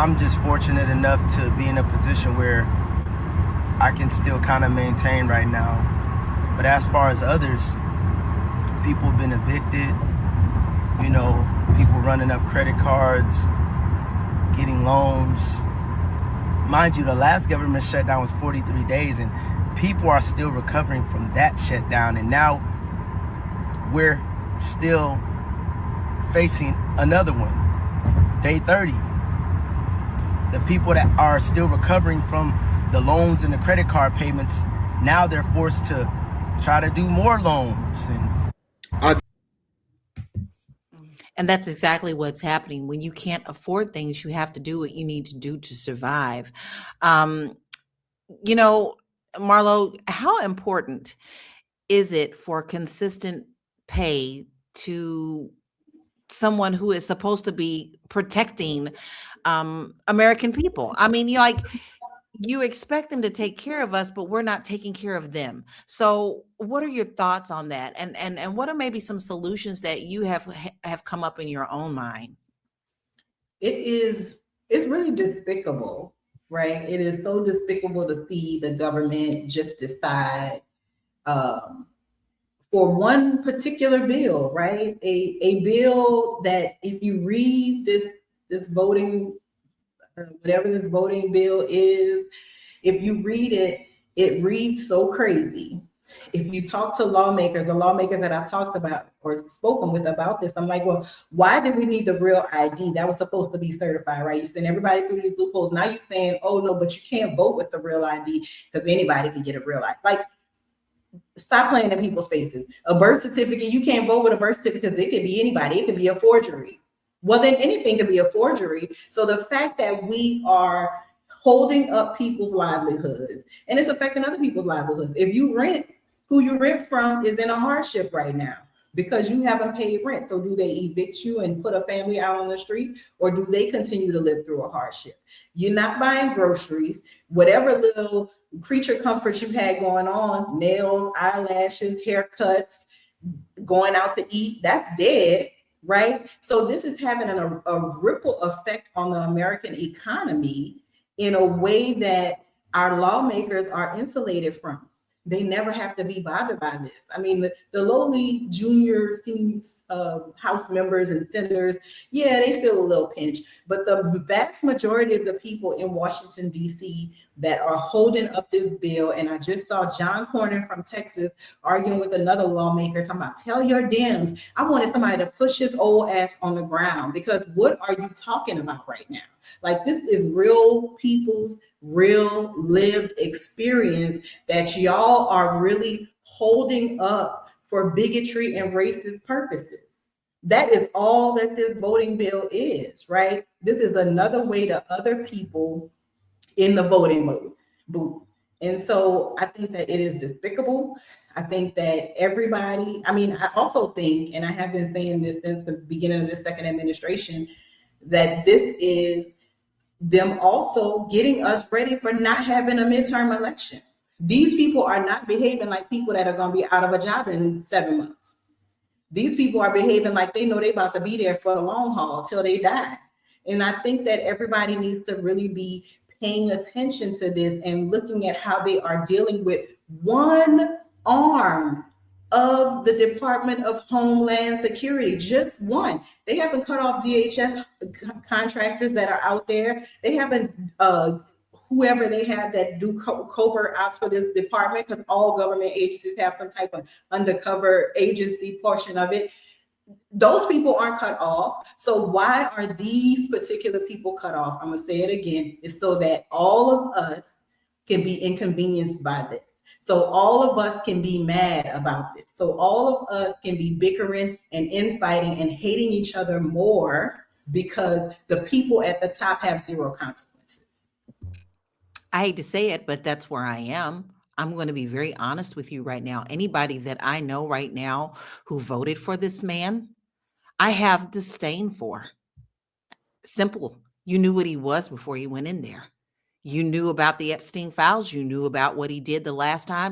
I'm just fortunate enough to be in a position where I can still kind of maintain right now. But as far as others, people have been evicted, people running up credit cards, getting loans. Mind you, the last government shutdown was 43 days and people are still recovering from that shutdown. And now we're still facing another one, day 30. The people that are still recovering from the loans and the credit card payments, now they're forced to try to do more loans. And that's exactly what's happening. When you can't afford things, you have to do what you need to do to survive. Marlo, how important is it for consistent pay to someone who is supposed to be protecting American people? I mean, you expect them to take care of us, but we're not taking care of them. So what are your thoughts on that? And what are maybe some solutions that you have come up in your own mind? It's really despicable, right? It is so despicable to see the government just decide for one particular bill, right? A bill that if you read this voting, whatever this voting bill is, if you read it, it reads so crazy. If you talk to lawmakers, the lawmakers that I've talked about or spoken with about this, I'm like, well, why did we need the real ID? That was supposed to be certified, right? You send everybody through these loopholes. Now you're saying, oh no, but you can't vote with the real ID because anybody can get a real ID. Like, stop playing in people's faces. A birth certificate, you can't vote with a birth certificate because it could be anybody. It could be a forgery. Well, then anything could be a forgery. So the fact that we are holding up people's livelihoods and it's affecting other people's livelihoods. If you rent, who you rent from is in a hardship right now because you haven't paid rent. So do they evict you and put a family out on the street, or do they continue to live through a hardship? You're not buying groceries, whatever little creature comforts you had going on, nails, eyelashes, haircuts, going out to eat, that's dead, right? So this is having a ripple effect on the American economy in a way that our lawmakers are insulated from. They never have to be bothered by this. I mean, the lowly junior, senior House members and senators, yeah, they feel a little pinch. But the vast majority of the people in Washington, D.C. that are holding up this bill, and I just saw John Cornyn from Texas arguing with another lawmaker, talking about, tell your Dems. I wanted somebody to push his old ass on the ground, because what are you talking about right now? Like, this is real people's real lived experience that y'all are really holding up for bigotry and racist purposes. That is all that this voting bill is, right? This is another way to other people in the voting booth. And so I think that it is despicable. I think that everybody, I also think, and I have been saying this since the beginning of the second administration, that this is them also getting us ready for not having a midterm election. These people are not behaving like people that are going to be out of a job in 7 months. These people are behaving like they know they're about to be there for the long haul till they die. And I think that everybody needs to really be paying attention to this and looking at how they are dealing with one arm of the Department of Homeland Security, just one. They haven't cut off DHS contractors that are out there. They haven't, whoever they have that do covert ops for this department, because all government agencies have some type of undercover agency portion of it. Those people aren't cut off. So why are these particular people cut off? I'm going to say it again. It's so that all of us can be inconvenienced by this. So all of us can be mad about this. So all of us can be bickering and infighting and hating each other more because the people at the top have zero consequences. I hate to say it, but that's where I am. I'm going to be very honest with you right now. Anybody that I know right now who voted for this man, I have disdain for. Simple. You knew what he was before you went in there. You knew about the Epstein files. You knew about what he did the last time.